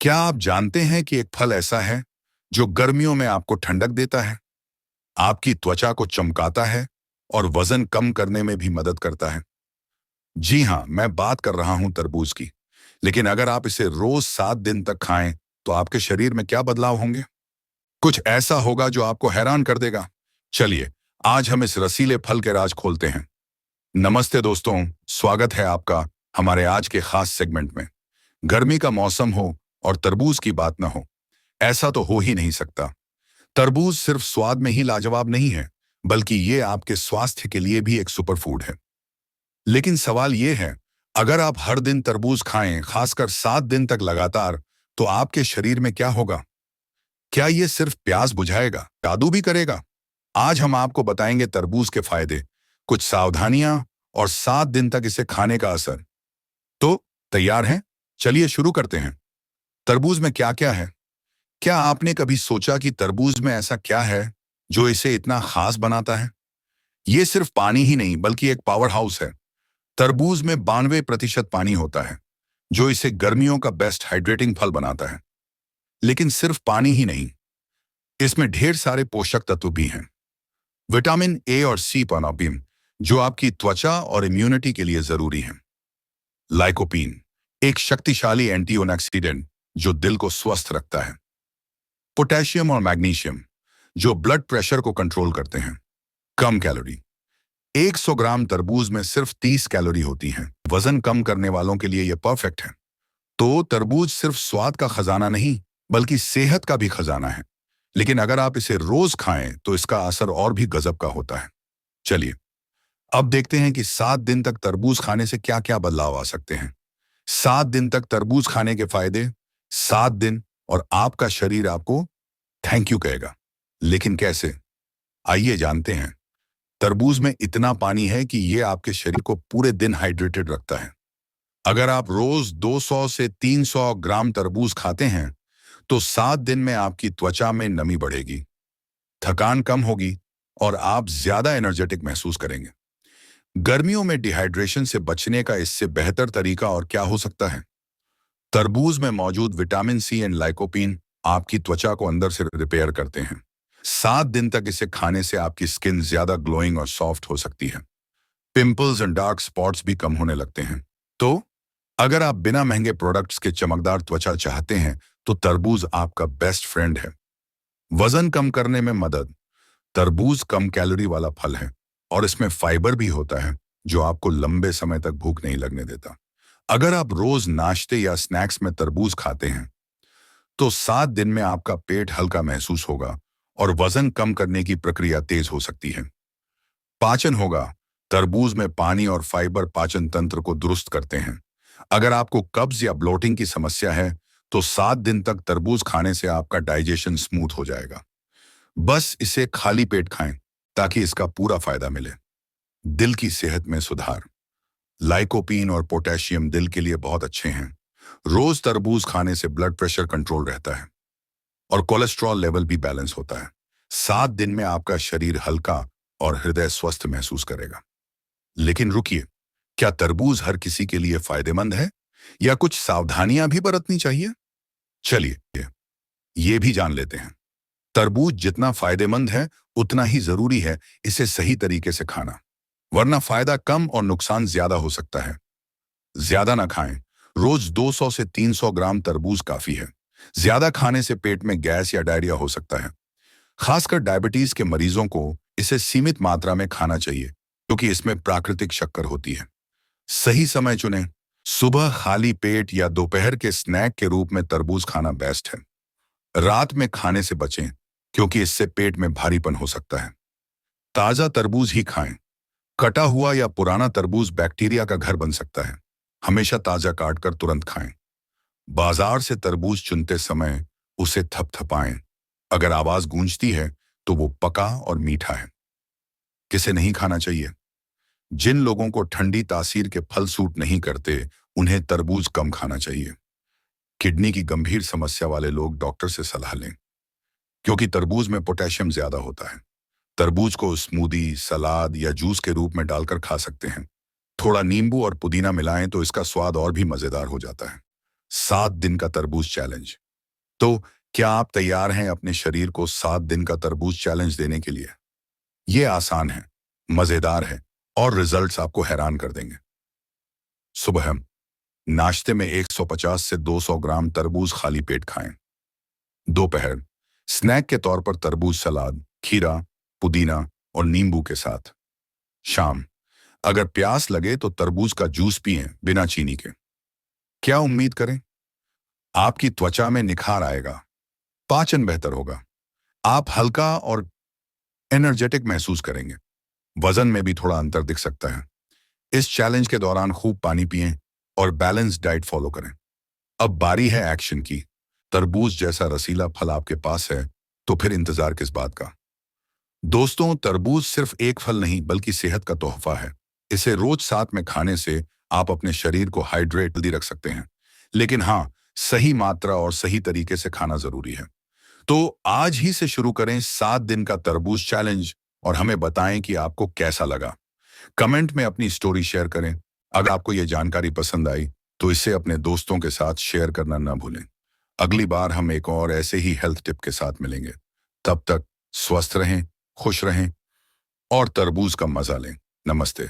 क्या आप जानते हैं कि एक फल ऐसा है जो गर्मियों में आपको ठंडक देता है, आपकी त्वचा को चमकाता है और वजन कम करने में भी मदद करता है? जी हाँ, मैं बात कर रहा हूं तरबूज की। लेकिन अगर आप इसे रोज 7 दिन तक खाएं, तो आपके शरीर में क्या बदलाव होंगे? कुछ ऐसा होगा जो आपको हैरान कर देगा। चलिए, आज हम इस रसीले फल के राज खोलते हैं। नमस्ते दोस्तों, स्वागत है आपका हमारे आज के खास सेगमेंट में। गर्मी का मौसम हो और तरबूज की बात न हो, ऐसा तो हो ही नहीं सकता। तरबूज सिर्फ स्वाद में ही लाजवाब नहीं है, बल्कि ये आपके स्वास्थ्य के लिए भी एक सुपर फूड है। लेकिन सवाल ये है, अगर आप हर दिन तरबूज खाएं, खासकर 7 दिन तक लगातार, तो आपके शरीर में क्या होगा? क्या ये सिर्फ प्यास बुझाएगा, जादू भी करेगा? आज हम आपको बताएंगे तरबूज के फायदे, कुछ सावधानियां और 7 दिन तक इसे खाने का असर। तो तैयार हैं? चलिए शुरू करते हैं। तरबूज में क्या क्या है? क्या आपने कभी सोचा कि तरबूज में ऐसा क्या है जो इसे इतना खास बनाता है? ये सिर्फ पानी ही नहीं, बल्कि एक पावर हाउस है। तरबूज में 92% पानी होता है, जो इसे गर्मियों का बेस्ट हाइड्रेटिंग फल बनाता है। लेकिन सिर्फ पानी ही नहीं, इसमें ढेर सारे पोषक तत्व भी हैं। विटामिन ए और सी पानापिन, जो आपकी त्वचा और इम्यूनिटी के लिए जरूरी है। लाइकोपीन, एक शक्तिशाली एंटीऑक्सीडेंट जो दिल को स्वस्थ रखता है। पोटेशियम और मैग्नीशियम, जो ब्लड प्रेशर को कंट्रोल करते हैं। कम कैलोरी, 100 ग्राम तरबूज में सिर्फ 30 कैलोरी होती हैं। वजन कम करने वालों के लिए यह परफेक्ट है। तो तरबूज सिर्फ स्वाद का खजाना नहीं, बल्कि सेहत का भी खजाना है। लेकिन अगर आप इसे रोज खाएं, तो इसका असर और भी गजब का होता है। चलिए, अब देखते हैं कि 7 दिन तक तरबूज खाने से क्या क्या बदलाव आ सकते हैं। 7 दिन तक तरबूज खाने के फायदे। 7 दिन और आपका शरीर आपको थैंक यू कहेगा। लेकिन कैसे? आइए जानते हैं। तरबूज में इतना पानी है कि ये आपके शरीर को पूरे दिन हाइड्रेटेड रखता है। अगर आप रोज 200 से 300 ग्राम तरबूज खाते हैं, तो 7 दिन में आपकी त्वचा में नमी बढ़ेगी, थकान कम होगी और आप ज्यादा एनर्जेटिक महसूस करेंगे। गर्मियों में डिहाइड्रेशन से बचने का इससे बेहतर तरीका और क्या हो सकता है? तरबूज में मौजूद विटामिन सी एंड लाइकोपीन आपकी त्वचा को अंदर से रिपेयर करते हैं। 7 दिन तक इसे खाने से आपकी स्किन ज्यादा ग्लोइंग और सॉफ्ट हो सकती है। पिंपल्स एंड डार्क स्पॉट्स भी कम होने लगते हैं। तो अगर आप बिना महंगे प्रोडक्ट्स के चमकदार त्वचा चाहते हैं, तो तरबूज आपका बेस्ट फ्रेंड है। वजन कम करने में मदद। तरबूज कम कैलोरी वाला फल है और इसमें फाइबर भी होता है, जो आपको लंबे समय तक भूख नहीं लगने देता। अगर आप रोज नाश्ते या स्नैक्स में तरबूज खाते हैं, तो 7 दिन में आपका पेट हल्का महसूस होगा और वजन कम करने की प्रक्रिया तेज हो सकती है। पाचन होगा। तरबूज में पानी और फाइबर पाचन तंत्र को दुरुस्त करते हैं। अगर आपको कब्ज या ब्लोटिंग की समस्या है, तो 7 दिन तक तरबूज खाने से आपका डाइजेशन स्मूथ हो जाएगा। बस इसे खाली पेट खाएं, ताकि इसका पूरा फायदा मिले। दिल की सेहत में सुधार। लाइकोपीन और पोटेशियम दिल के लिए बहुत अच्छे हैं। रोज तरबूज खाने से ब्लड प्रेशर कंट्रोल रहता है और कोलेस्ट्रॉल लेवल भी बैलेंस होता है। 7 दिन में आपका शरीर हल्का और हृदय स्वस्थ महसूस करेगा। लेकिन रुकिए, क्या तरबूज हर किसी के लिए फायदेमंद है, या कुछ सावधानियां भी बरतनी चाहिए? चलिए, ये भी जान लेते हैं। तरबूज जितना फायदेमंद है, उतना ही जरूरी है इसे सही तरीके से खाना, वरना फायदा कम और नुकसान ज्यादा हो सकता है। ज्यादा ना खाएं। रोज 200 से 300 ग्राम तरबूज काफी है। ज्यादा खाने से पेट में गैस या डायरिया हो सकता है। खासकर डायबिटीज के मरीजों को इसे सीमित मात्रा में खाना चाहिए, क्योंकि इसमें प्राकृतिक शक्कर होती है। सही समय चुनें। सुबह खाली पेट या दोपहर के स्नैक के रूप में तरबूज खाना बेस्ट है। रात में खाने से बचें, क्योंकि इससे पेट में भारीपन हो सकता है। ताजा तरबूज ही खाएं। कटा हुआ या पुराना तरबूज बैक्टीरिया का घर बन सकता है। हमेशा ताजा काटकर तुरंत खाएं। बाजार से तरबूज चुनते समय उसे थपथपाएं। अगर आवाज गूंजती है, तो वो पका और मीठा है। किसे नहीं खाना चाहिए? जिन लोगों को ठंडी तासीर के फल सूट नहीं करते, उन्हें तरबूज कम खाना चाहिए। किडनी की गंभीर समस्या वाले लोग डॉक्टर से सलाह लें, क्योंकि तरबूज में पोटेशियम ज्यादा होता है। तरबूज को स्मूदी, सलाद या जूस के रूप में डालकर खा सकते हैं। थोड़ा नींबू और पुदीना मिलाएं तो इसका स्वाद और भी मजेदार हो जाता है। 7 दिन का तरबूज चैलेंज। तो क्या आप तैयार हैं अपने शरीर को 7 दिन का तरबूज चैलेंज देने के लिए? ये आसान है, मजेदार है और रिजल्ट्स आपको हैरान कर देंगे। सुबह नाश्ते में 150 से 200 ग्राम तरबूज खाली पेट खाएं। दोपहर स्नैक के तौर पर तरबूज सलाद, खीरा, पुदीना और नींबू के साथ। शाम अगर प्यास लगे तो तरबूज का जूस पिएं बिना चीनी के। क्या उम्मीद करें? आपकी त्वचा में निखार आएगा, पाचन बेहतर होगा, आप हल्का और एनर्जेटिक महसूस करेंगे। वजन में भी थोड़ा अंतर दिख सकता है। इस चैलेंज के दौरान खूब पानी पिएं और बैलेंस डाइट फॉलो करें। अब बारी है एक्शन की। तरबूज जैसा रसीला फल आपके पास है, तो फिर इंतजार किस बात का? दोस्तों, तरबूज सिर्फ एक फल नहीं बल्कि सेहत का तोहफा है। इसे रोज साथ में खाने से आप अपने शरीर को हाइड्रेट हेल्दी रख सकते हैं। लेकिन हाँ, सही मात्रा और सही तरीके से खाना जरूरी है। तो आज ही से शुरू करें 7 दिन का तरबूज चैलेंज और हमें बताएं कि आपको कैसा लगा। कमेंट में अपनी स्टोरी शेयर करें। अगर आपको ये जानकारी पसंद आई तो इसे अपने दोस्तों के साथ शेयर करना ना भूलें। अगली बार हम एक और ऐसे ही हेल्थ टिप के साथ मिलेंगे। तब तक स्वस्थ रहें, खुश रहें और तरबूज का मजा लें। नमस्ते।